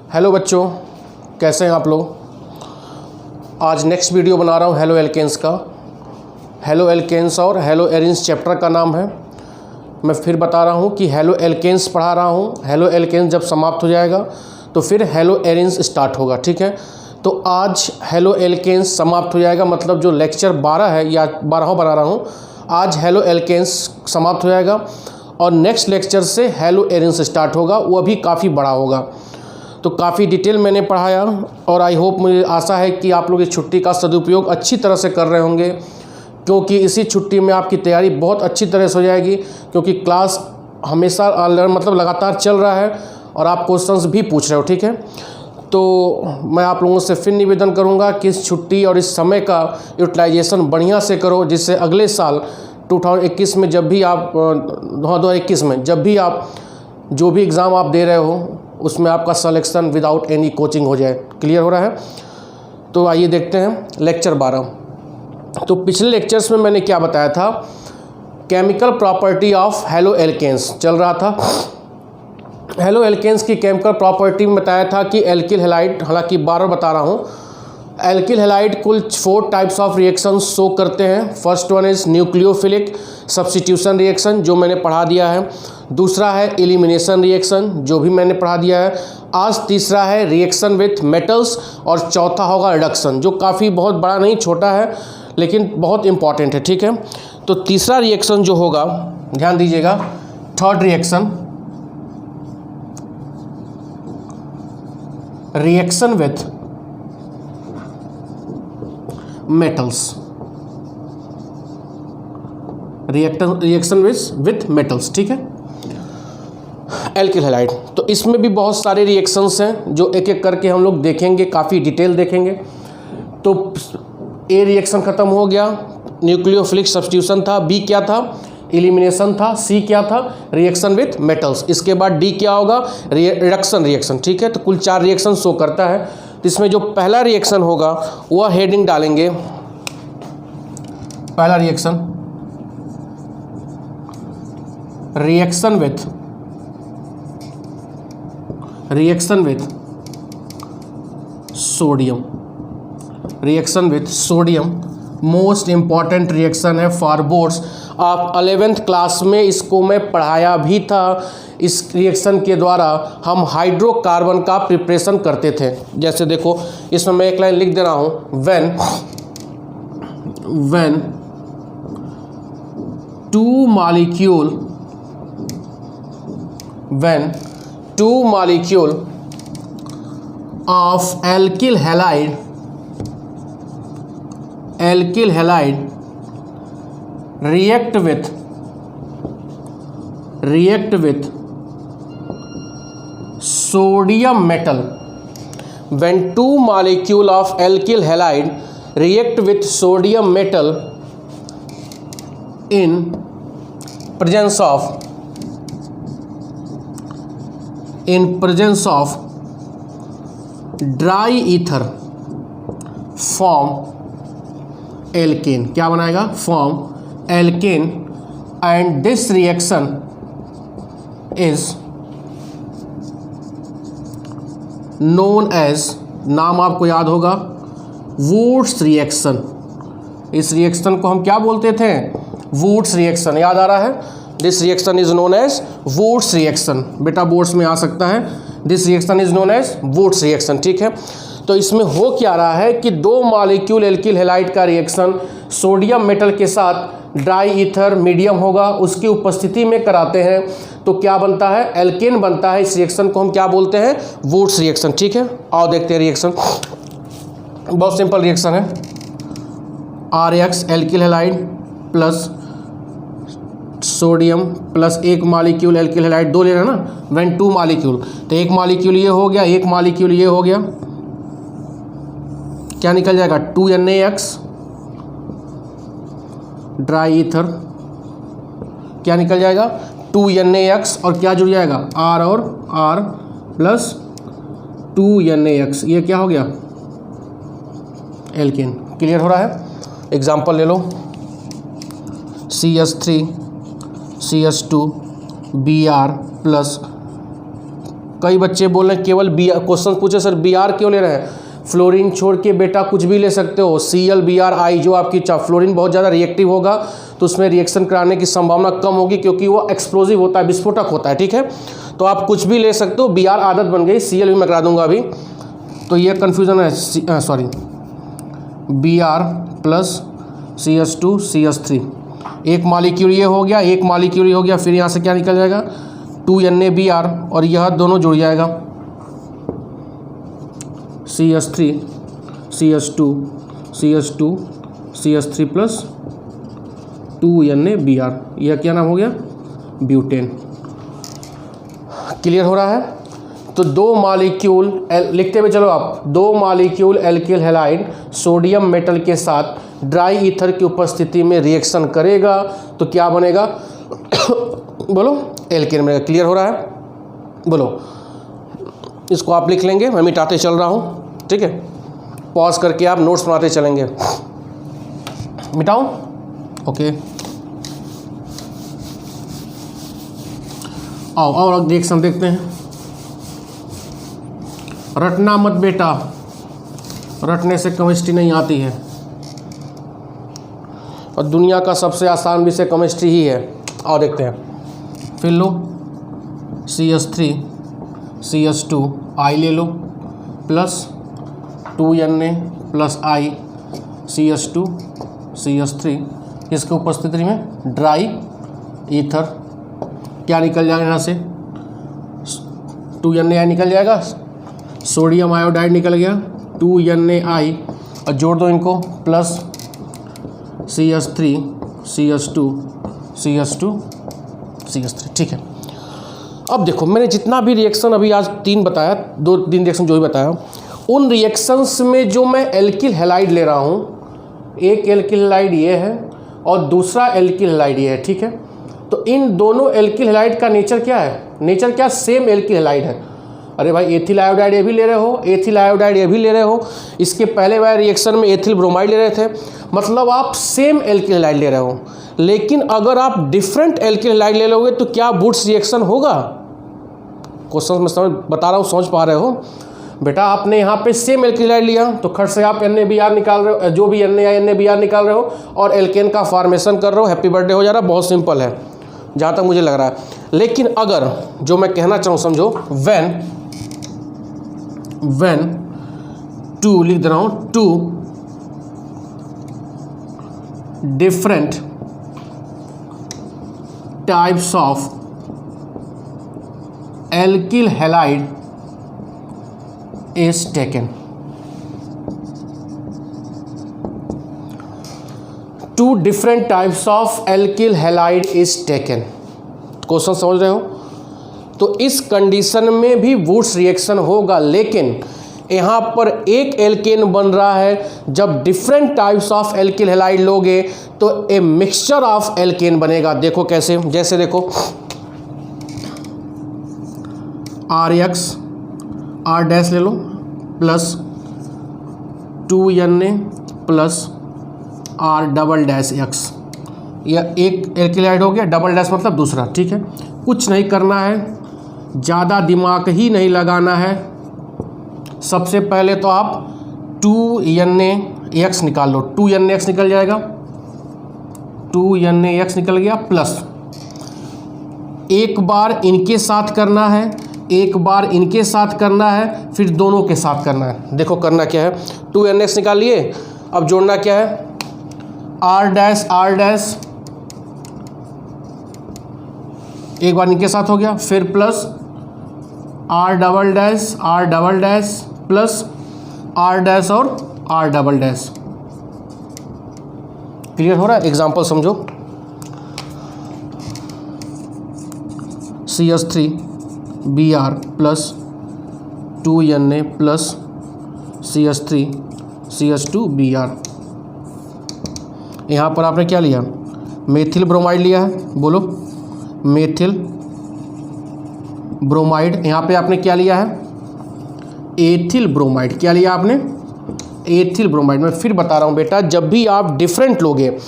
Hello बच्चों, कैसे हैं आप लोग। आज नेक्स्ट वीडियो बना रहा हूं हेलो एल्केन्स का। हेलो एल्केन्स और हेलो एरिन्स चैप्टर का नाम है। मैं फिर बता रहा हूं कि हेलो एल्केन्स पढ़ा रहा हूं। हेलो एल्केन्स जब समाप्त हो जाएगा तो फिर हेलो एरिन्स स्टार्ट होगा, ठीक है। तो आज हेलो एल्केन्स समाप्त हो जाएगा, मतलब जो लेक्चर 12 है या 12वां बना रहा हूं, आज हेलो एल्केन्स समाप्त हो जाएगा और नेक्स्ट लेक्चर से हेलो एरिन्स स्टार्ट होगा। वो भी काफ़ी बड़ा होगा, तो काफ़ी डिटेल मैंने पढ़ाया और आई होप, मुझे आशा है कि आप लोग इस छुट्टी का सदुपयोग अच्छी तरह से कर रहे होंगे, क्योंकि इसी छुट्टी में आपकी तैयारी बहुत अच्छी तरह से हो जाएगी, क्योंकि क्लास हमेशा मतलब लगातार चल रहा है और आप क्वेश्चंस भी पूछ रहे हो, ठीक है। तो मैं आप लोगों से फिर निवेदन करूंगा कि इस छुट्टी और इस समय का यूटिलाइजेशन बढ़िया से करो, जिससे अगले साल 2021 में जब भी आप 2021 में जब भी आप जो भी एग्ज़ाम आप दे रहे हो उसमें आपका सिलेक्शन विदाउट एनी कोचिंग हो जाए। क्लियर हो रहा है। तो आइए देखते हैं लेक्चर 12। तो पिछले लेक्चर्स में मैंने क्या बताया था, chemical property of haloalkanes चल रहा था। हेलो एल्केन्स की केमिकल प्रॉपर्टी में बताया था कि एल्किल हैलाइड, हालांकि बार बता रहा हूँ, एल्किल हैलाइड कुल 4 टाइप्स ऑफ रिएक्शन शो करते हैं। First one is nucleophilic substitution reaction, जो मैंने पढ़ा दिया है। दूसरा है एलिमिनेशन रिएक्शन, जो भी मैंने पढ़ा दिया है आज। तीसरा है रिएक्शन विथ मेटल्स और चौथा होगा रिडक्शन, जो काफ़ी बहुत बड़ा नहीं, छोटा है लेकिन बहुत इंपॉर्टेंट है, ठीक है। तो तीसरा रिएक्शन जो होगा, ध्यान दीजिएगा, third reaction, reaction with metals, reaction with metals, ठीक है, एल्किल हैलाइड। तो इसमें भी बहुत सारे रिएक्शंस हैं जो एक एक करके हम लोग देखेंगे, काफ़ी डिटेल देखेंगे। तो ए रिएक्शन ख़त्म हो गया, न्यूक्लियोफिलिक सब्स्टिट्यूशन था। बी क्या था, एलिमिनेशन था। सी क्या था, रिएक्शन विथ मेटल्स। इसके बाद डी क्या होगा, रिडक्शन रिएक्शन, ठीक है। तो कुल 4 रिएक्शन शो करता है। तो इसमें जो पहला रिएक्शन होगा वह हेडिंग डालेंगे, पहला reaction, reaction with sodium, reaction with sodium. Most important reaction है फॉर बोर्ड्स। आप 11th क्लास में इसको मैं पढ़ाया भी था। इस रिएक्शन के द्वारा हम हाइड्रोकार्बन का प्रिपरेशन करते थे। जैसे देखो, इसमें मैं एक लाइन लिख दे रहा हूँ, when 2 molecule of alkyl halide react with sodium metal. When 2 molecule of alkyl halide react with sodium metal in presence of dry ether form alkane, क्या बनाएगा, form alkane. And this reaction is known as, नाम आपको याद होगा, Wurtz reaction. इस reaction को हम क्या बोलते थे, वुड्स रिएक्शन, याद आ रहा है। This reaction is known as Wurtz reaction. बेटा बोर्ड्स में आ सकता है, this reaction is known as Wurtz reaction, ठीक है। तो इसमें हो क्या रहा है कि 2 मॉलिक्यूल एल्किल हैलाइड का रिएक्शन सोडियम मेटल के साथ ड्राई ईथर मीडियम होगा, उसकी उपस्थिति में कराते हैं, तो क्या बनता है, एल्केन बनता है। इस रिएक्शन को हम क्या बोलते हैं, वुड्स रिएक्शन, ठीक है। आओ देखते हैं रिएक्शन। बहुत सिंपल रिएक्शन है। RX alkyl halide plus sodium plus 1 molecule alkyl halide, 2 लेना ना, व्हेन 2 मॉलिक्यूल, तो 1 मॉलिक्यूल ये हो गया, 1 मॉलिक्यूल ये हो गया, क्या निकल जाएगा, 2NaX ड्राई ईथर, क्या निकल जाएगा, 2NaX, और क्या जुड़ जाएगा, R और R प्लस 2NaX, ये क्या हो गया, एल्केन। क्लियर हो रहा है। एग्जाम्पल ले लो, CH3 CH2 Br प्लस कई बच्चे बोल रहे हैं केवल बी आर, क्वेश्चन पूछे सर बी आर क्यों ले रहे हैं? फ्लोरीन छोड़ के बेटा कुछ भी ले सकते हो, ClBr जो आपकी फ्लोरीन बहुत ज़्यादा रिएक्टिव होगा तो उसमें रिएक्शन कराने की संभावना कम होगी क्योंकि वो एक्सप्लोजिव होता है, विस्फोटक होता है, ठीक है। तो आप कुछ भी ले सकते हो, Br आदत बन गई, Cl भी मैं करा दूंगा अभी, तो ये कन्फ्यूज़न है, sorry Br plus CH2 CH3, एक मॉलिक्यूल ये हो गया, एक मॉलिक्यूल ये हो गया, फिर यहाँ से क्या निकल जाएगा 2NaBr और यह दोनों जुड़ जाएगा CH3 CH2 CH2 CH3 plus 2NaBr, यह क्या नाम हो गया? ब्यूटेन। क्लियर हो रहा है? तो दो मॉलिक्यूल लिखते हुए चलो आप, दो molecule alkyl halide sodium metal के साथ ड्राई ईथर की उपस्थिति में रिएक्शन करेगा तो क्या बनेगा? बोलो, एल्केन बनेगा। क्लियर हो रहा है? बोलो, इसको आप लिख लेंगे, मैं मिटाते चल रहा हूँ, ठीक है। पॉज करके आप नोट्स बनाते चलेंगे। मिटाऊं? ओके, आओ और रिएक्शन देखते हैं। रटना मत बेटा, रटने से केमिस्ट्री नहीं आती है, और दुनिया का सबसे आसान विषय केमिस्ट्री ही है। और देखते हैं, फिर लो CH3 CH2 I ले लो plus 2Na plus I CH2 CH3, इसके उपस्थिति में ड्राई ईथर, क्या निकल जाएगा यहाँ से? 2Na निकल जाएगा, सोडियम आयोडाइड निकल गया, 2NaI और जोड़ दो इनको, plus CH3 CH2 CH2 CH3, ठीक है। अब देखो, मैंने जितना भी रिएक्शन अभी आज 3 बताया, 2-3 रिएक्शन जो भी बताया, उन रिएक्शंस में जो मैं एल्किल हैलाइड ले रहा हूँ, एक एल्किल हैलाइड ये है और दूसरा एल्किल हैलाइड ये है, ठीक है। तो इन दोनों एल्किल हैलाइड का नेचर क्या है? नेचर क्या? सेम एल्किल हैलाइड है। अरे भाई, एथिल आयोडाइड ये भी ले रहे हो, एथिल आयोडाइड ये भी ले रहे हो, इसके पहले वाले रिएक्शन में एथिल ब्रोमाइड ले रहे थे, मतलब आप सेम एल्किल हैलाइड ले रहे हो। लेकिन अगर आप डिफरेंट एल्किल हैलाइड ले लोगे तो क्या वुड्स रिएक्शन होगा? क्वेश्चन में समझ बता रहा हूँ, समझ पा रहे हो बेटा? आपने यहाँ पे सेम एल्किल हैलाइड लिया तो खट से आप NaBr निकाल रहे हो, जो भी NaBr निकाल रहे हो और एल्केन का फॉर्मेशन कर रहे हो, हैप्पी बर्थडे हो जा रहा है। बहुत सिंपल है जहाँ तक मुझे लग रहा है। लेकिन अगर जो मैं कहना चाहूँ समझो, when टू लिख दे रहा हूँ, two different types of alkyl halide is taken, two different types of alkyl halide is taken. Question समझ रहे हो? तो इस कंडीशन में भी वुड्स रिएक्शन होगा, लेकिन यहाँ पर एक एल्केन बन रहा है। जब different types of alkyl halide लोगे तो ए मिक्सचर ऑफ एल्केन बनेगा। देखो कैसे, जैसे देखो RX R डैश ले लो plus 2Na plus R double dash X, यह एक एल्किल हैलाइड हो गया, डबल डैश मतलब दूसरा, ठीक है। कुछ नहीं करना है, ज़्यादा दिमाग ही नहीं लगाना है। सबसे पहले तो आप 2NaX निकाल लो, 2NaX निकल जाएगा, 2NaX निकल गया, प्लस एक बार इनके साथ करना है, एक बार इनके साथ करना है, फिर दोनों के साथ करना है। देखो करना क्या है, 2NaX निकाल लिए, अब जोड़ना क्या है, R डैश एक बार इनके साथ हो गया, फिर plus R double dash plus R dash और R डबल डैश। क्लियर हो रहा है? एग्जाम्पल समझो, CH3Br plus 2Na plus CH3CH2Br। यहाँ पर आपने क्या लिया, मेथिल ब्रोमाइड लिया है, बोलो मेथिल ब्रोमाइड। यहाँ पे आपने क्या लिया है, एथिल ब्रोमाइड। क्या लिया आपने, एथिल ब्रोमाइड। मैं फिर बता रहा हूँ बेटा, जब भी आप डिफरेंट लोगे,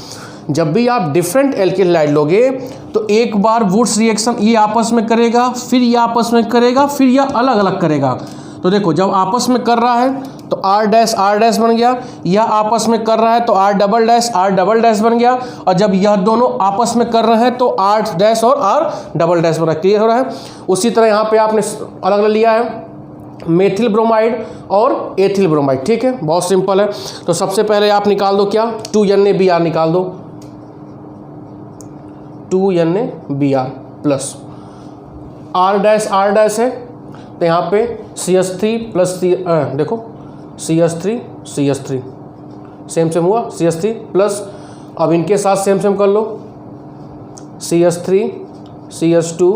जब भी आप डिफरेंट एल्किल हैलाइड लोगे तो एक बार वुड्स रिएक्शन ये आपस में करेगा, फिर ये आपस में करेगा, फिर यह अलग अलग करेगा। तो देखो जब आपस में कर रहा है तो R डैश बन गया, यह आपस में कर रहा है तो R डबल डैश बन गया, और जब यह दोनों आपस में कर रहे हैं तो R डैश और R डबल डैश बना। क्लियर हो रहा है। उसी तरह यहाँ पे आपने अलग अलग लिया है मेथिल ब्रोमाइड और एथिल ब्रोमाइड। ठीक है, बहुत सिंपल है। तो सबसे पहले आप निकाल दो क्या, 2NaBr निकाल दो, 2NaBr प्लस R डैश है तो यहाँ पे CH3 प्लस देखो CH3 सेम हुआ, CH3 प्लस, अब इनके साथ सेम कर लो, CH3 CH2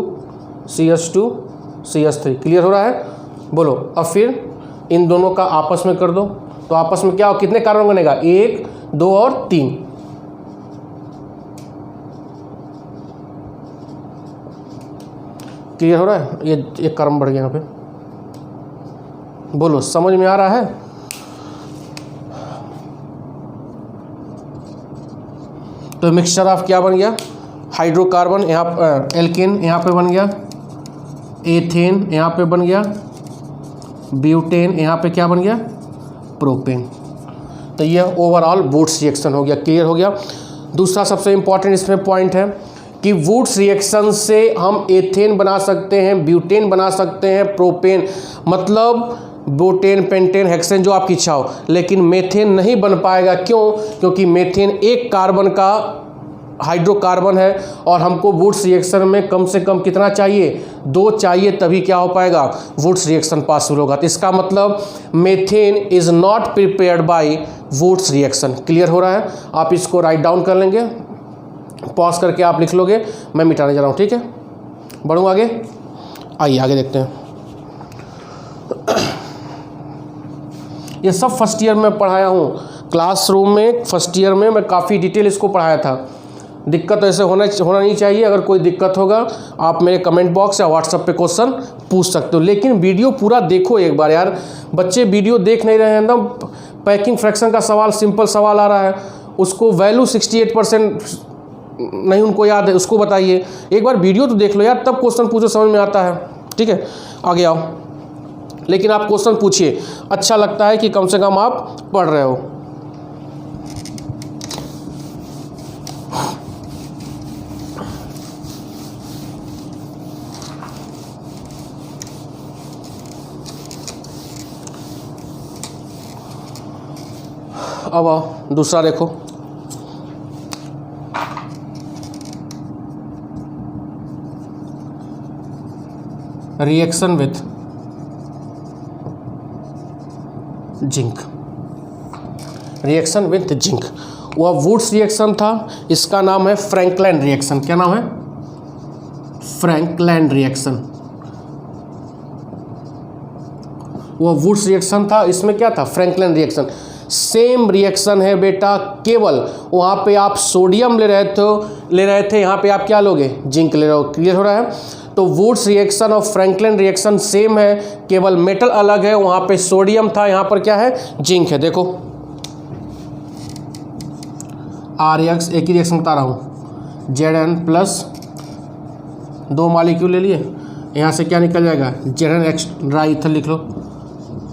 CH3। क्लियर हो रहा है। बोलो अब फिर इन दोनों का आपस में कर दो, तो आपस में क्या हो, कितने कार्बन बनेगा, 1 2 और 3। क्लियर हो रहा है। ये एक कार्बन बढ़ गया यहाँ पे। बोलो समझ में आ रहा है। तो मिक्सचर ऑफ क्या बन गया, हाइड्रोकार्बन यहाँ एल्केन यहाँ पे बन गया, एथेन यहाँ पे बन गया, ब्यूटेन यहाँ पे क्या बन गया, प्रोपेन। तो यह ओवरऑल वुड्स रिएक्शन हो गया। क्लियर हो गया। दूसरा सबसे इंपॉर्टेंट इसमें पॉइंट है कि वुड्स रिएक्शन से हम एथेन बना सकते हैं, ब्यूटेन बना सकते हैं, प्रोपेन मतलब ब्यूटेन, पेंटेन, हेक्सेन जो आपकी इच्छा हो, लेकिन मेथेन नहीं बन पाएगा। क्यों? क्योंकि मेथेन एक कार्बन का हाइड्रोकार्बन है और हमको वुड्स रिएक्शन में कम से कम कितना चाहिए, 2 चाहिए, तभी क्या हो पाएगा, वुड्स रिएक्शन पॉसिबल होगा। तो इसका मतलब methane is not prepared by Wurtz reaction. Clear हो रहा है। आप इसको राइट डाउन कर लेंगे, पॉज करके आप लिख लोगे, मैं मिटाने जा रहा हूँ। ठीक है, बढ़ूँ आगे। आइए आगे देखते हैं। ये सब फर्स्ट ईयर में पढ़ाया हूँ, क्लासरूम में फर्स्ट ईयर में मैं काफ़ी डिटेल इसको पढ़ाया था। दिक्कत ऐसे होना नहीं चाहिए। अगर कोई दिक्कत होगा आप मेरे कमेंट बॉक्स या व्हाट्सएप पे क्वेश्चन पूछ सकते हो, लेकिन वीडियो पूरा देखो एक बार यार। बच्चे वीडियो देख नहीं रहे हैं, एकदम पैकिंग फ्रैक्शन का सवाल, सिंपल सवाल आ रहा है, उसको वैल्यू 68% नहीं उनको याद है, उसको बताइए। एक बार वीडियो तो देख लो यार, तब क्वेश्चन पूछो, समझ में आता है। ठीक है, आगे आओ। लेकिन आप क्वेश्चन पूछिए, अच्छा लगता है कि कम से कम आप पढ़ रहे हो। अब आओ दूसरा देखो, reaction with zinc. Reaction with zinc वह वुड्स रिएक्शन था, इसका नाम है फ्रैंकलैंड रिएक्शन। क्या नाम है, फ्रैंकलैंड रिएक्शन। वह वुड्स रिएक्शन था, इसमें क्या था, फ्रैंकलैंड रिएक्शन। सेम रिएक्शन है बेटा, केवल वहाँ पे आप सोडियम ले रहे थे, यहाँ पे आप क्या लोगे, जिंक ले रहे हो। क्लियर हो रहा है। तो वुड्स रिएक्शन और फ्रैंकलिन रिएक्शन सेम है, केवल मेटल अलग है। वहाँ पे सोडियम था, यहाँ पर क्या है, जिंक है। देखो RX, एक ही रिएक्शन बता रहा हूँ, Zn प्लस 2 मॉलिक्यूल ले लिए, यहाँ से क्या निकल जाएगा, ZnX, ड्राई ईथर लिख लो,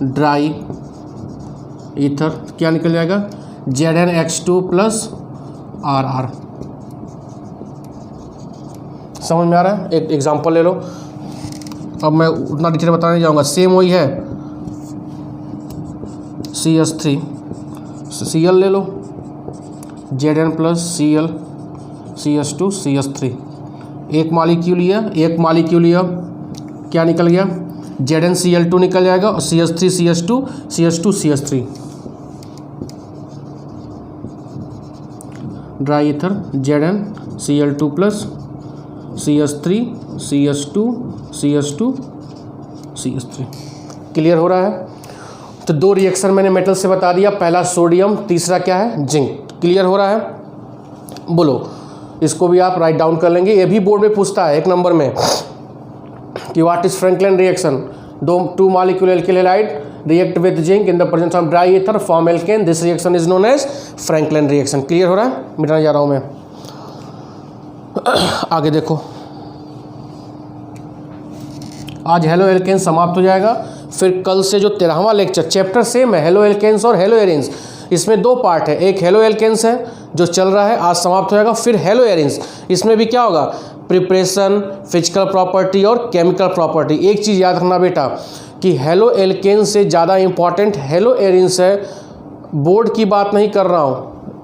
ड्राई ईथर क्या निकल जाएगा, ZnX2 प्लस RR। समझ में आ रहा है। एक एग्जांपल ले लो, अब मैं उतना डिटेल बताने नहीं जाऊँगा, सेम वही है, CH3 Cl ले लो, Zn plus Cl CH2 CH3, एक मॉलिक्यूल लिया, क्या निकल गया, ZnCl2 निकल जाएगा और CH3 CH2 CH2 CH3, dry ether ZnCl2 plus CH3 CH2 CH2 CH3। Clear हो रहा है। तो 2 रिएक्शन मैंने मेटल से बता दिया, पहला सोडियम, तीसरा क्या है, जिंक। क्लियर हो रहा है। बोलो, इसको भी आप राइट डाउन कर लेंगे। ये भी बोर्ड में पूछता है 1 नंबर में कि what is Franklin reaction, 2 molecule alkyl halide react with zinc in the presence of dry ether form alkane. This reaction is known as Franklin reaction. Clear हो रहा है? मिटाने जा रहा हूँ मैं। आगे देखो, आज हेलो एल्केन समाप्त हो जाएगा। फिर कल से जो 13वां लेक्चर, चैप्टर सेम है, हेलो एल्केन्स और हेलो एरिन्स। इसमें दो पार्ट है, एक हेलो एल्केन्स है जो चल रहा है, आज समाप्त हो जाएगा। फिर हेलो एरिन्स, इसमें भी क्या होगा, प्रिपरेशन, फिजिकल प्रॉपर्टी और केमिकल प्रॉपर्टी। एक चीज़ याद रखना बेटा कि हेलो एल्केन से ज़्यादा इंपॉर्टेंट हेलो एरिन्स है। बोर्ड की बात नहीं कर रहा हूँ,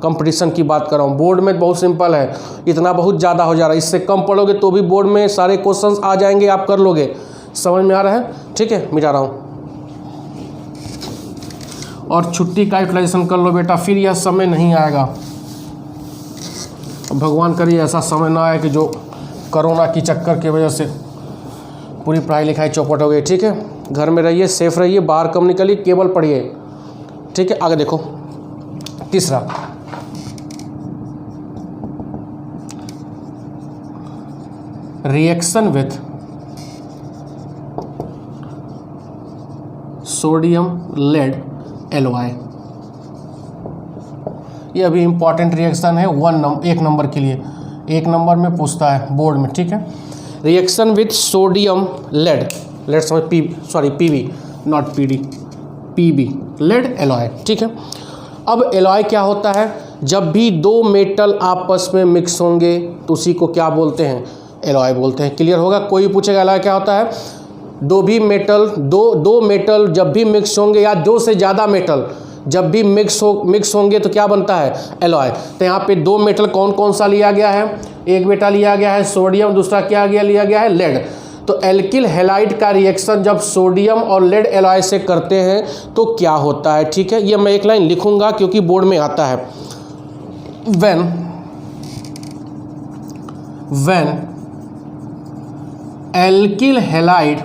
कंपटीशन की बात कर रहा हूँ। बोर्ड में बहुत सिंपल है, इतना बहुत ज़्यादा हो जा रहा है। इससे कम पढ़ोगे तो भी बोर्ड में सारे क्वेश्चंस आ जाएंगे, आप कर लोगे। समझ में आ रहा है? ठीक है, मिटा रहा हूँ। और छुट्टी का यूटिलाइजेशन कर लो बेटा, फिर यह समय नहीं आएगा। भगवान करिए ऐसा समय ना आए कि जो कोरोना की चक्कर की वजह से पूरी पढ़ाई लिखाई चौपट हो गई। ठीक है, घर में रहिए, सेफ रहिए, बाहर कम निकलिए, केवल पढ़िए। ठीक है, आगे देखो, तीसरा reaction with sodium lead alloy. ये अभी इंपॉर्टेंट रिएक्शन है, एक नंबर के लिए, 1 नंबर में पूछता है बोर्ड में। ठीक है, reaction with sodium lead, lead समझ PB not PD, PB lead alloy. ठीक है, अब एलॉय क्या होता है, जब भी दो मेटल आपस में मिक्स होंगे तो उसी को क्या बोलते हैं, एलॉय बोलते हैं। क्लियर होगा? कोई पूछेगा एलॉय क्या होता है, दो मेटल जब भी मिक्स होंगे या दो से ज़्यादा मेटल जब भी मिक्स होंगे तो क्या बनता है, एलॉय। तो यहाँ पे दो मेटल कौन कौन सा लिया गया है, एक बेटा लिया गया है सोडियम, दूसरा क्या लिया गया है लेड। तो एल्किल हैलाइड का रिएक्शन जब सोडियम और लेड एलॉय से करते हैं तो क्या होता है। ठीक है, ये मैं एक लाइन लिखूंगा क्योंकि बोर्ड में आता है। when alkyl halide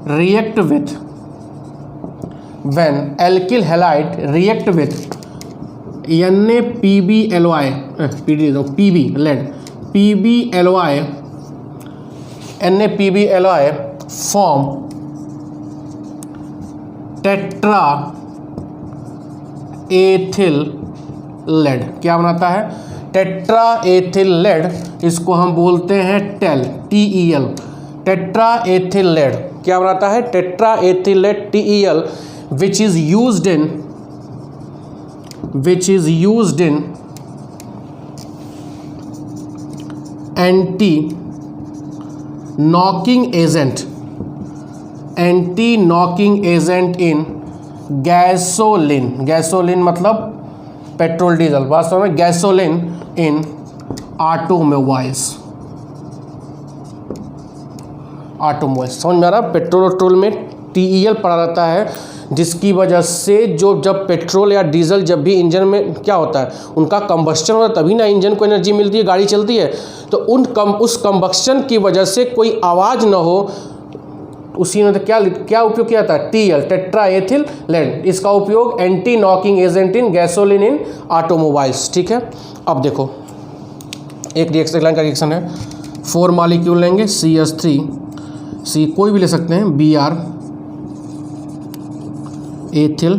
react with NaPbLOI NaPbLOI form tetraethyl lead. क्या बनाता है, टेट्रा एथिल लेड। इसको हम बोलते हैं TEL, TEL, tetraethyl lead. क्या बनाता है, tetraethyl lead, TEL, which is used in anti knocking agent in gasoline मतलब पेट्रोल डीजल, वास्तव में गैसोलिन इन ऑटोमोबाइल्स। समझ में आ रहा? पेट्रोल में TEL पड़ा रहता है, जिसकी वजह से जब पेट्रोल या डीजल जब भी इंजन में क्या होता है, उनका कंबस्शन होता है, तभी ना इंजन को एनर्जी मिलती है, गाड़ी चलती है। तो उस कंबस्शन की वजह से कोई आवाज़ ना हो, उसी में तो क्या उपयोग किया जाता है, TL, टेट्रा एथिल लेड। इसका उपयोग anti knocking agent in gasoline in automobiles. ठीक है, अब देखो एक रिएक्शन लाइन का रिएक्शन है, 4 मॉलिक्यूल लेंगे, CH3, कोई भी ले सकते हैं, Br एथिल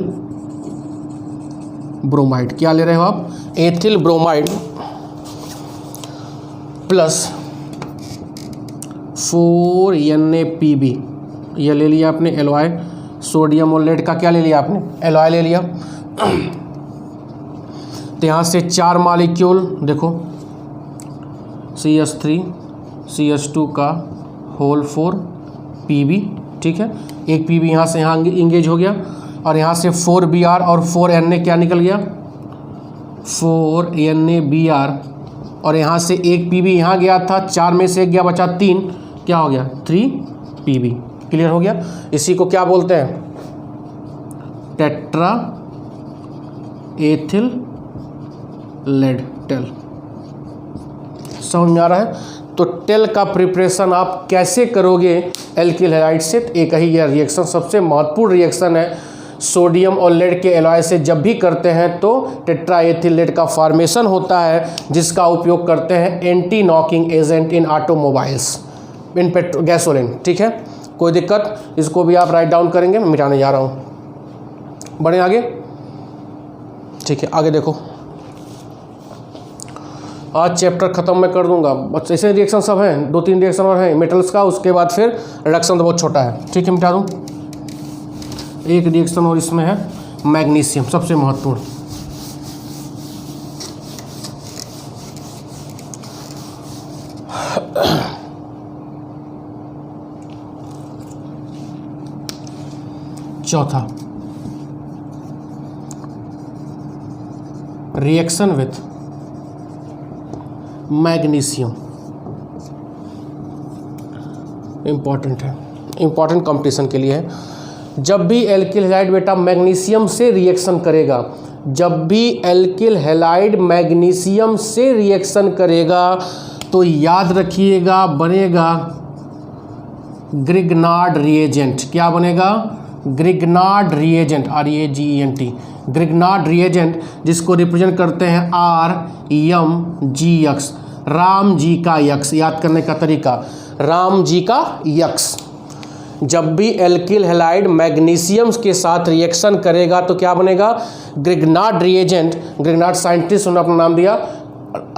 ब्रोमाइड। क्या ले रहे हो आप, एथिल ब्रोमाइड प्लस 4 NaPb। यह ले लिया आपने एलॉय, सोडियम और लेड का क्या ले लिया आपने, एलॉय ले लिया। तो यहाँ से 4 मॉलिक्यूल देखो, CH3 CH2 का होल 4 Pb। ठीक है, एक Pb यहाँ से यहाँ इंगेज हो गया, और यहाँ से 4 Br और 4 Na क्या निकल गया, 4 NaBr, और यहाँ से एक Pb यहाँ गया था, 4 में से एक गया, बचा 3, क्या हो गया, 3 Pb। क्लियर हो गया? इसी को क्या बोलते हैं, टेट्रा एथिल लेड, टेल। समझ में आ रहा है? तो टेल का प्रिपरेशन आप कैसे करोगे एल्किल हैलाइड से, एक ही यह रिएक्शन सबसे महत्वपूर्ण रिएक्शन है। सोडियम और लेड के एलॉय से जब भी करते हैं तो टेट्रा एथिल लेड का फॉर्मेशन होता है, जिसका उपयोग करते हैं एंटी नॉकिंग एजेंट इन ऑटोमोबाइल्स, इन गैसोलिन। ठीक है, कोई दिक्कत, इसको भी आप राइट डाउन करेंगे, मैं मिटाने जा रहा हूँ। बढ़े आगे, ठीक है, आगे देखो। आज चैप्टर ख़त्म मैं कर दूंगा, बस ऐसे रिएक्शन सब हैं, 2-3 रिएक्शन और हैं मेटल्स का, उसके बाद फिर रिडक्शन तो बहुत छोटा है, ठीक है, मिटा दूँ। एक रिएक्शन और इसमें है मैग्नीशियम, सबसे महत्वपूर्ण। चौथा, रिएक्शन विथ मैग्नीशियम, इंपॉर्टेंट है, इंपॉर्टेंट कंपटीशन के लिए है। जब भी एल्किल हैलाइड बेटा मैग्नीशियम से रिएक्शन करेगा, जब भी एल्किल हैलाइड मैग्नीशियम से रिएक्शन करेगा तो याद रखिएगा बनेगा ग्रिग्नार्ड रिएजेंट। क्या बनेगा? Grignard reagent, RAGENT, Grignard reagent, जिसको रिप्रेजेंट करते हैं RMGX, राम जी का यक्स। याद करने का तरीका, राम जी का यक्स। जब भी एल्किल हैलाइड मैग्नीशियम के साथ रिएक्शन करेगा तो क्या बनेगा? Grignard reagent. ग्रिग्नार्ड साइंटिस्ट उन्होंने अपना नाम दिया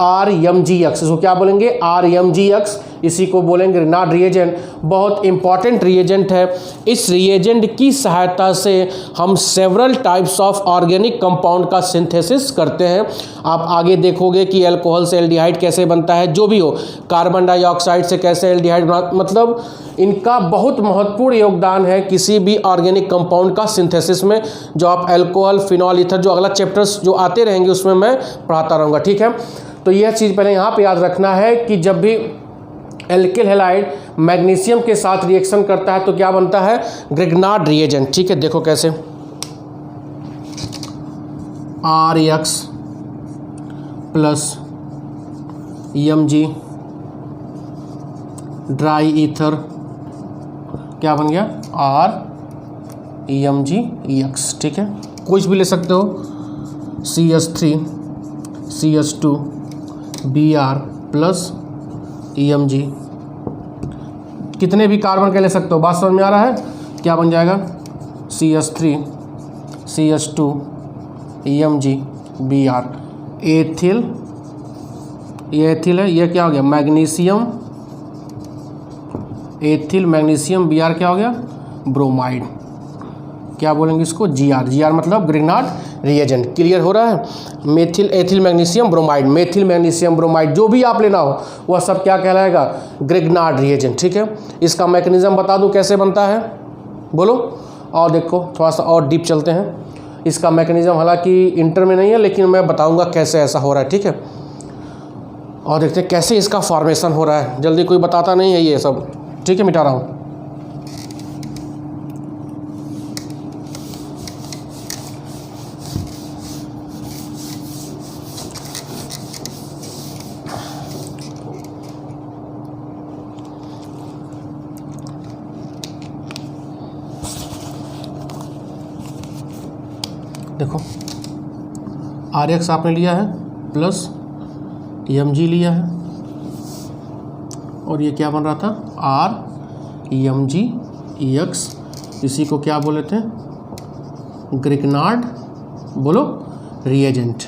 RMGX, इसको क्या बोलेंगे? RMGX, इसी को बोलेंगे ग्रिग्नार्ड रिएजेंट। बहुत इंपॉर्टेंट रिएजेंट है। इस रिएजेंट की सहायता से हम several types of organic compound का सिंथेसिस करते हैं। आप आगे देखोगे कि अल्कोहल से एल्डिहाइड कैसे बनता है, जो भी हो, कार्बन डाइऑक्साइड से कैसे एल्डिहाइड बना, मतलब इनका बहुत महत्वपूर्ण योगदान है किसी भी ऑर्गेनिक कंपाउंड का सिंथेसिस में, जो आप अल्कोहल, फिनॉल, ईथर, जो अगला चैप्टर्स जो आते रहेंगे उसमें मैं पढ़ाता रहूँगा, ठीक है। तो यह चीज़ पहले यहाँ पे याद रखना है कि जब भी एल्किल हैलाइड मैग्नीशियम के साथ रिएक्शन करता है तो क्या बनता है? ग्रिग्नार्ड रिएजेंट, ठीक है। देखो कैसे, RX plus EMG dry ether, क्या बन गया? REMGX, ठीक है। कुछ भी ले सकते हो, CH3 CH2 Br plus EMG, कितने भी कार्बन के ले सकते हो। बात समझ में आ रहा है? क्या बन जाएगा? CH3 CH2 EMG Br, ethyl, ये एथिल है, ये क्या हो गया? मैग्नीशियम, एथिल मैग्नीशियम Br क्या हो गया? ब्रोमाइड। क्या बोलेंगे इसको? GR मतलब ग्रिग्नार्ड रिएजेंट। क्लियर हो रहा है? Methyl, ethyl magnesium bromide, methyl magnesium bromide, जो भी आप लेना हो वह सब क्या कहलाएगा? ग्रिग्नार्ड रिएजेंट, ठीक है। इसका मैकेनिज्म बता दूं कैसे बनता है, बोलो। और देखो थोड़ा सा और डीप चलते हैं। इसका मैकेनिज्म हालांकि इंटर में नहीं है, लेकिन मैं बताऊंगा कैसे ऐसा हो रहा है, ठीक है। और देखते हैं कैसे इसका फॉर्मेशन हो रहा है। जल्दी कोई बताता नहीं है ये सब, ठीक है, मिटा रहा हूँ। देखो, RX आपने लिया है प्लस EMG लिया है, और ये क्या बन रहा था? REMGX, इसी को क्या बोले थे? ग्रिग्नार्ड, बोलो, रिएजेंट।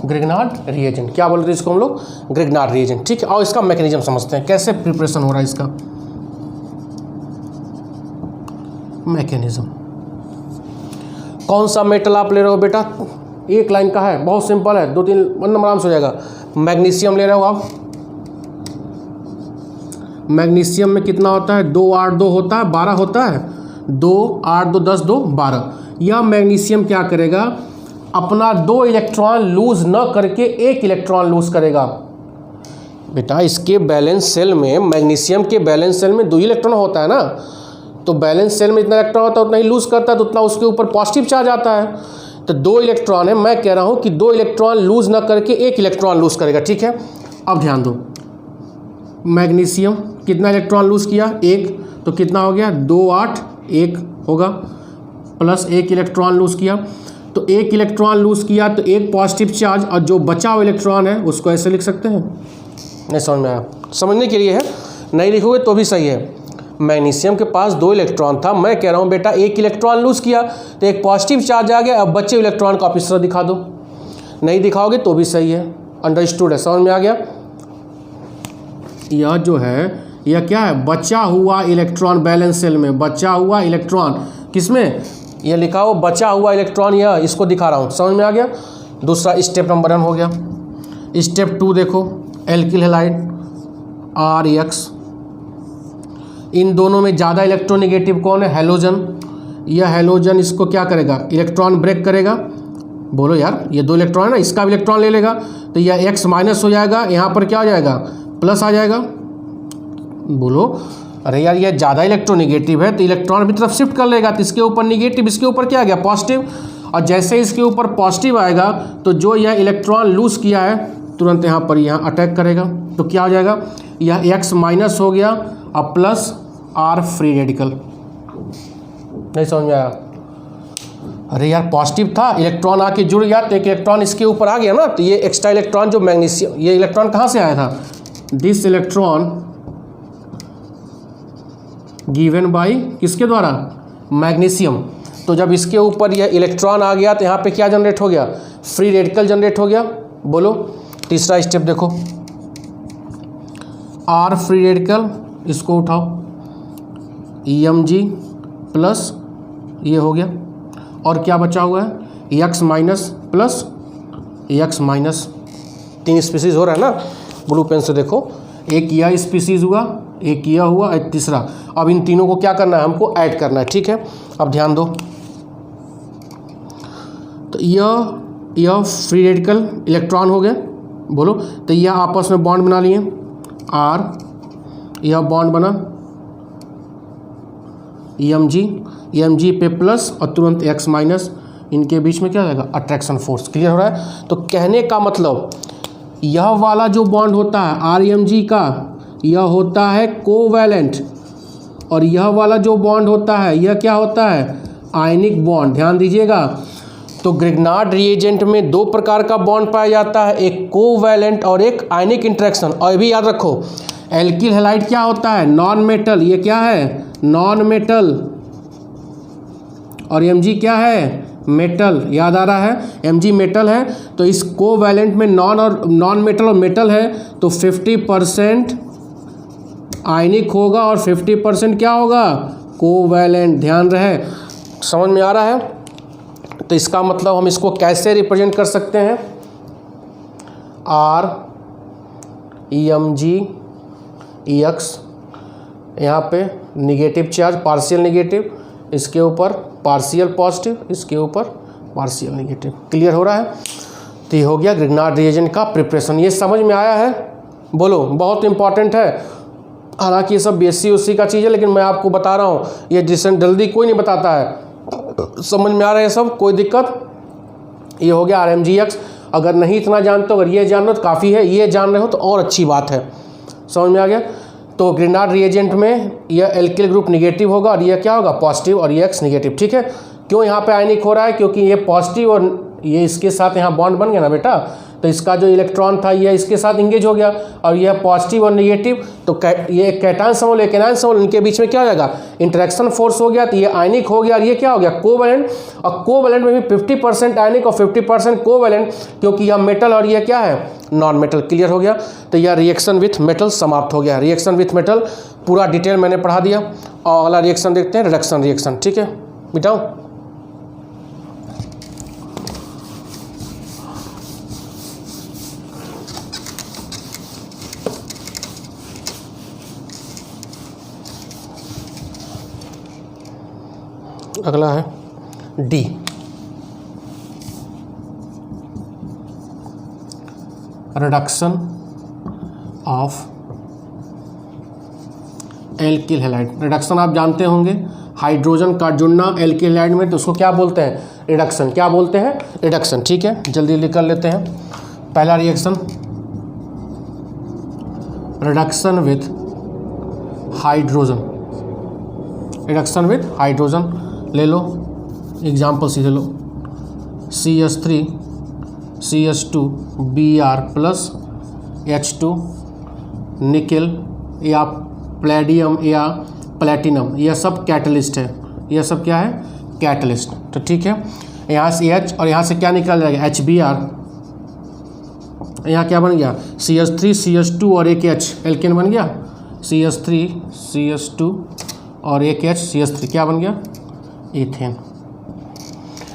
ग्रिग्नार्ड रिएजेंट क्या बोलते थे इसको हम लोग? ग्रिग्नार्ड रिएजेंट, ठीक है। और इसका मैकेनिज्म समझते हैं, कैसे प्रिपरेशन हो रहा है इसका मैकेनिज्म। कौन सा मेटल आप ले रहे हो बेटा? एक लाइन का है, बहुत सिंपल है, 2-3 नंबर आराम से हो जाएगा। मैग्नीशियम ले रहे हो आप। मैग्नीशियम में कितना होता है? 2 8 2 होता है, 12 होता है। 2 8 2 10 2 12। यह मैग्नीशियम क्या करेगा? अपना 2 इलेक्ट्रॉन लूज न करके 1 इलेक्ट्रॉन लूज करेगा। बेटा इसके बैलेंस सेल में, मैग्नीशियम के बैलेंस सेल में 2 इलेक्ट्रॉन होता है ना, तो बैलेंस सेल में जितना इलेक्ट्रॉन होता है उतना ही लूज करता है, तो उतना उसके ऊपर पॉजिटिव चार्ज आता है। तो 2 इलेक्ट्रॉन है, मैं कह रहा हूं कि 2 इलेक्ट्रॉन लूज ना करके 1 इलेक्ट्रॉन लूज करेगा, ठीक है। अब ध्यान दो, मैग्नीशियम कितना इलेक्ट्रॉन लूज किया? 1, तो कितना हो गया? 2 8 1 होगा, प्लस 1 इलेक्ट्रॉन लूज किया, तो 1 इलेक्ट्रॉन लूज किया तो 1 पॉजिटिव चार्ज, और जो बचा हुआ इलेक्ट्रॉन है उसको ऐसे लिख सकते हैं। नहीं समझ में आया? समझने के लिए है, नहीं लिखोगे तो भी सही है। मैग्नीशियम के पास 2 इलेक्ट्रॉन था, मैं कह रहा हूँ बेटा 1 इलेक्ट्रॉन लूज़ किया तो एक पॉजिटिव चार्ज आ गया, अब बच्चे इलेक्ट्रॉन को आप इस तरह दिखा दो, नहीं दिखाओगे तो भी सही है, अंडरस्टूड है, समझ में आ गया। यह जो है यह क्या है, बचा हुआ इलेक्ट्रॉन बैलेंस सेल में, बचा हुआ इलेक्ट्रॉन किसमें, यह लिखा हो बचा हुआ इलेक्ट्रॉन, यह इसको दिखा रहा हूँ, समझ में आ गया। दूसरा स्टेप नंबर 1 हो गया। स्टेप 2 देखो, एल्किल हैलाइड RX, इन दोनों में ज़्यादा इलेक्ट्रोनेगेटिव कौन है, हैलोजन। यह हैलोजन इसको क्या करेगा, इलेक्ट्रॉन ब्रेक करेगा, बोलो यार ये 2 इलेक्ट्रॉन है ना, इसका भी इलेक्ट्रॉन ले लेगा तो यह X माइनस हो जाएगा, यहाँ पर क्या हो जाएगा, प्लस आ जाएगा। बोलो अरे यार ये ज़्यादा इलेक्ट्रोनेगेटिव है तो इलेक्ट्रॉन भी तरफ शिफ्ट कर लेगा, तो इसके ऊपर निगेटिव, इसके ऊपर क्या आ गया, पॉजिटिव, और जैसे इसके ऊपर पॉजिटिव आएगा तो जो यह इलेक्ट्रॉन लूज़ किया है तुरंत यहाँ पर यहाँ अटैक करेगा, तो क्या हो जाएगा, यह X माइनस हो गया और प्लस R फ्री रेडिकल। नहीं समझ में आया, अरे यार पॉजिटिव था, इलेक्ट्रॉन आके जुड़ गया तो एक इलेक्ट्रॉन इसके ऊपर आ गया ना, तो ये एक्स्ट्रा इलेक्ट्रॉन जो मैग्नीशियम, ये इलेक्ट्रॉन कहाँ से आया था, दिस इलेक्ट्रॉन गिवन बाय किसके द्वारा, मैग्नीशियम। तो जब इसके ऊपर यह इलेक्ट्रॉन आ गया तो यहाँ पे क्या जनरेट हो गया, फ्री रेडिकल जनरेट हो गया। बोलो तीसरा स्टेप देखो, R फ्री रेडिकल, इसको उठाओ, EMG प्लस ये हो गया, और क्या बचा हुआ है, X minus plus X minus, 3 species हो रहा है ना, ब्लू पेन से देखो, एक यह स्पीसीज हुआ, एक यह हुआ, एक तीसरा। अब इन तीनों को क्या करना है, हमको ऐड करना है, ठीक है। अब ध्यान दो, तो यह फ्री रेडिकल इलेक्ट्रॉन हो गए, बोलो, तो यह आपस में बॉन्ड बना लिए, R, यह बॉन्ड बना, EMG पे प्लस और तुरंत X माइनस, इनके बीच में क्या हो जाएगा, अट्रैक्शन फोर्स। क्लियर हो रहा है। तो कहने का मतलब यह वाला जो बॉन्ड होता है REMG का, यह होता है कोवैलेंट, और यह वाला जो बॉन्ड होता है यह क्या होता है, आयनिक बॉन्ड। ध्यान दीजिएगा, तो ग्रिग्नार्ड रिएजेंट में 2 प्रकार का बॉन्ड पाया जाता है, एक कोवैलेंट और एक आयनिक इंटरेक्शन। और ये भी याद रखो, एल्किल हैलाइड क्या होता है, नॉन मेटल, ये क्या है, नॉन मेटल, और Mg क्या है, मेटल। याद आ रहा है, Mg मेटल है, तो इस कोवैलेंट में नॉन मेटल और मेटल है, तो 50% आयनिक होगा और 50% क्या होगा, कोवैलेंट। ध्यान रहे, समझ में आ रहा है। तो इसका मतलब हम इसको कैसे रिप्रेजेंट कर सकते हैं, R EMG EX, यहाँ पे निगेटिव चार्ज, पार्शियल निगेटिव, इसके ऊपर पार्शियल पॉजिटिव, इसके ऊपर पार्शियल निगेटिव। क्लियर हो रहा है। तो ये हो गया ग्रिग्नार्ड रिएजेंट का प्रिपरेशन। ये समझ में आया है, बोलो, बहुत इंपॉर्टेंट है। हालांकि ये सब BSc USC का चीज़ है, लेकिन मैं आपको बता रहा हूँ, ये जिससे जल्दी कोई नहीं बताता है। समझ में आ रहा है सब, कोई दिक्कत। ये हो गया RMGX। अगर नहीं इतना जानते हो, अगर ये जान रहे हो तो काफ़ी है, ये जान रहे हो तो और अच्छी बात है। समझ में आ गया। तो ग्रिग्नार्ड रिएजेंट में यह एल्किल ग्रुप निगेटिव होगा और यह क्या होगा, पॉजिटिव, और ये X निगेटिव। ठीक है। क्यों यहाँ पे आयनिक हो रहा है, क्योंकि ये पॉजिटिव और ये इसके साथ यहाँ बॉन्ड बन गया ना बेटा, तो इसका जो इलेक्ट्रॉन था यह इसके साथ इंगेज हो गया, और यह पॉजिटिव और नेगेटिव, तो ये कैटायन समूह एक एनायन समूह, इनके बीच में क्या हो जाएगा, इंटरेक्शन फोर्स हो गया, तो ये आयनिक हो गया और ये क्या हो गया, कोवैलेंट। और कोवैलेंट में भी 50% आयनिक और 50% कोवैलेंट, क्योंकि यह मेटल और ये क्या है, नॉन मेटल। क्लियर हो गया। तो यह रिएक्शन विथ मेटल समाप्त हो गया। रिएक्शन विथ मेटल पूरा डिटेल मैंने पढ़ा दिया। और अगला रिएक्शन देखते हैं, रिडक्शन रिएक्शन। ठीक है, मिटाओ। अगला है D, reduction of alkyl halide. Reduction आप जानते होंगे, हाइड्रोजन का जुड़ना एल्किल हैलाइड में, तो उसको क्या बोलते हैं, रिडक्शन। क्या बोलते हैं, रिडक्शन। ठीक है, जल्दी लिख लेते हैं। पहला reaction, reduction with hydrogen. Reduction with hydrogen ले लो, एग्जाम्पल सीधे लो, CH3 CH2 Br plus H2 nickel या प्लेडियम या प्लेटिनम, यह सब कैटलिस्ट है, यह सब क्या है, कैटलिस्ट। तो ठीक है, यहाँ से H और यहाँ से क्या निकल जाएगा, HBr। यहाँ क्या बन गया, CH3 CH2 और एक H, एल्केन बन गया, CH3 CH2 और एक H CH3, क्या बन गया, इथेन।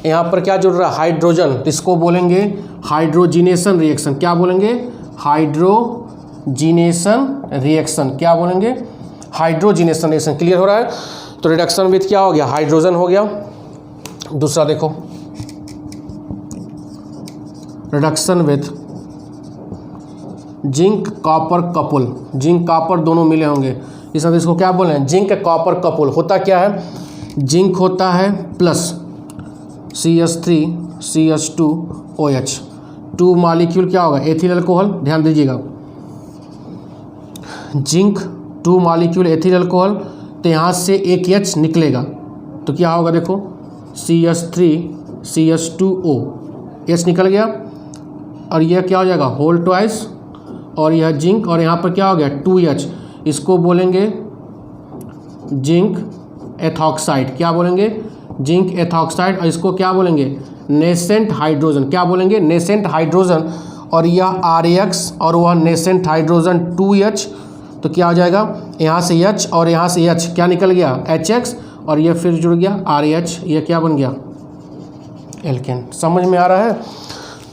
यहाँ पर क्या जुड़ रहा है, हाइड्रोजन, इसको बोलेंगे हाइड्रोजिनेशन रिएक्शन। क्या बोलेंगे, हाइड्रोजिनेशन रिएक्शन। क्या बोलेंगे, हाइड्रोजिनेशन रिएक्शन। क्लियर हो रहा है। तो रिडक्शन विथ क्या हो गया, हाइड्रोजन हो गया। दूसरा देखो, reduction with zinc copper couple, zinc copper दोनों मिले होंगे, इस सब इसको क्या बोले हैं, जिंक कॉपर कपुल। होता क्या है, जिंक होता है plus CH3 CH2 OH, 2 molecule क्या होगा, एथिल अल्कोहल। ध्यान दीजिएगा, जिंक 2 मॉलिक्यूल एथिल अल्कोहल, तो यहाँ से एक H निकलेगा, तो क्या होगा, देखो CH3 CH2O, H निकल गया, और यह क्या हो जाएगा, होल ट्वाइस, और यह जिंक, और यहाँ पर क्या हो गया, 2H, इसको बोलेंगे जिंक एथॉक्साइड। क्या बोलेंगे, जिंक एथॉक्साइड, और इसको क्या बोलेंगे, नेसेंट हाइड्रोजन। क्या बोलेंगे, नेसेंट हाइड्रोजन। और यह RX और वह नेसेंट हाइड्रोजन 2H, तो क्या हो जाएगा, यहाँ से H और यहाँ से H, क्या निकल गया, HX, और यह फिर जुड़ गया RH, यह क्या बन गया, एल्केन। समझ में आ रहा है।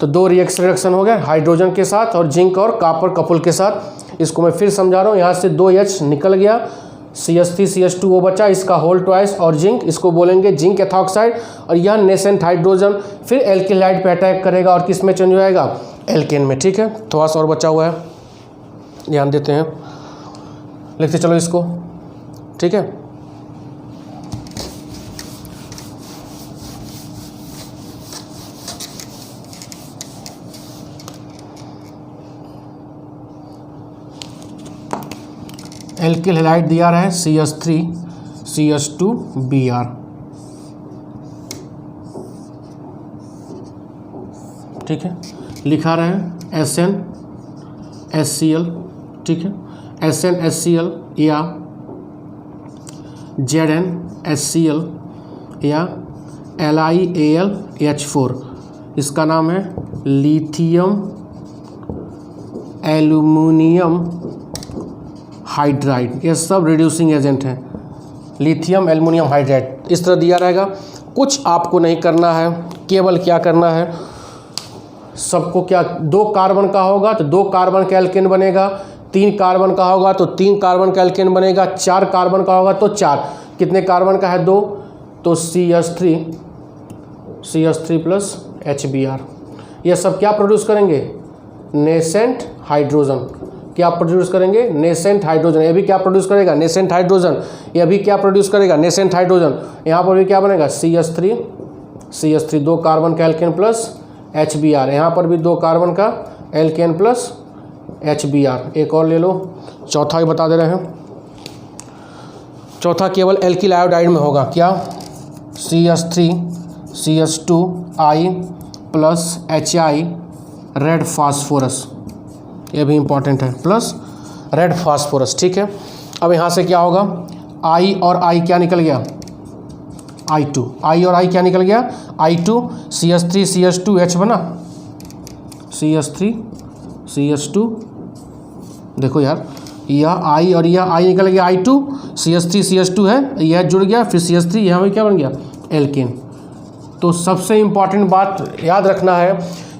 तो 2 रिएक्शन हो गए, हाइड्रोजन के साथ और जिंक और कॉपर कपुल के साथ। इसको मैं फिर समझा रहा हूँ, यहाँ से 2H निकल गया, CH3 CH2O बचा, इसका होल ट्वाइस, और जिंक, इसको बोलेंगे जिंक एथॉक्साइड, और यह नेसेंट हाइड्रोजन फिर एल्किलाइड पे अटैक करेगा और किस में चेंज हो जाएगा, एल्केन में। ठीक है, थोड़ा सा और बचा हुआ है, ध्यान देते हैं, लिखते चलो इसको। ठीक है, एल्किल हैलाइड दिया रहा है CH3 CH2Br। ठीक है, लिखा रहे हैं SnHCl। ठीक है, SnHCl या ZnHCl या LiAlH4, इसका नाम है लिथियम एल्यूमिनियम हाइड्राइड। ये सब रिड्यूसिंग एजेंट हैं, लिथियम एल्युमिनियम हाइड्राइड। इस तरह दिया रहेगा, कुछ आपको नहीं करना है, केवल क्या करना है, सबको क्या, 2 कार्बन का होगा तो 2 कार्बन का एल्केन बनेगा, 3 कार्बन का होगा तो 3 कार्बन का एल्केन बनेगा, 4 कार्बन का होगा तो 4। कितने कार्बन का है, 2, तो CH3 प्लस HBr। ये सब क्या प्रोड्यूस करेंगे, नेसेंट हाइड्रोजन। क्या प्रोड्यूस करेंगे, नेसेंट हाइड्रोजन। ये भी क्या प्रोड्यूस करेगा, नेसेंट हाइड्रोजन। ये भी क्या प्रोड्यूस करेगा, नेसेंट हाइड्रोजन। यहाँ पर भी क्या बनेगा, CH3 2 कार्बन का एल्केन प्लस HBr। यहाँ पर भी 2 कार्बन का एल्केन प्लस HBr। एक और ले लो, चौथा भी बता दे रहे हैं। चौथा केवल एल्किल आयोडाइड में होगा, क्या, CH3 CH2I plus HI red phosphorus, ये भी इंपॉर्टेंट है, प्लस रेड फास्फोरस। ठीक है, अब यहाँ से क्या होगा, I और I क्या निकल गया, I2, I और I क्या निकल गया, I2, CH3 CH2H बना, CH3 CH2, देखो यार, यह I और यह I निकल गया, I2, CH3 CH2 है, यह जुड़ गया, फिर CH3, यहाँ भी क्या बन गया, एल्केन। तो सबसे इम्पॉर्टेंट बात याद रखना है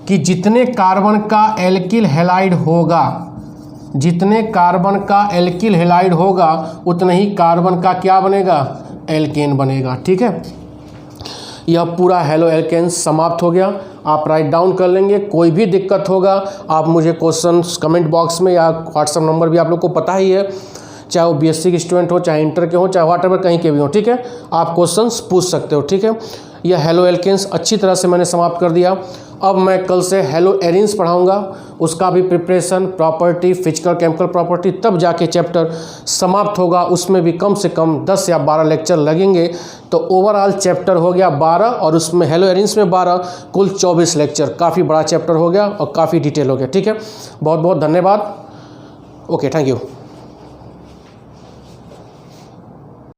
कि जितने कार्बन का एल्किल हैलाइड होगा, जितने कार्बन का एल्किल हैलाइड होगा, उतने ही कार्बन का क्या बनेगा, एल्केन बनेगा। ठीक है, यह पूरा हेलो एल्केन्स समाप्त हो गया। आप राइट डाउन कर लेंगे, कोई भी दिक्कत होगा आप मुझे क्वेश्चंस कमेंट बॉक्स में या व्हाट्सएप नंबर भी आप लोग को पता ही है, चाहे वो BSc के स्टूडेंट हो, चाहे इंटर के हो, चाहे व्हाटएवर कहीं के भी हो। ठीक है, आप क्वेश्चंस पूछ सकते हो। ठीक है, यह हेलो एल्केन्स अच्छी तरह से मैंने समाप्त कर दिया। अब मैं कल से हेलो एरिन्स पढ़ाऊंगा, उसका भी preparation, property, physical chemical property, तब जाके चैप्टर समाप्त होगा। उसमें भी कम से कम 10 या 12 लेक्चर लगेंगे। तो ओवरऑल चैप्टर हो गया 12 और उसमें हेलो एरिन्स में 12, कुल 24 लेक्चर। काफ़ी बड़ा चैप्टर हो गया और काफ़ी डिटेल हो गया। ठीक है, बहुत बहुत धन्यवाद। Okay, thank you.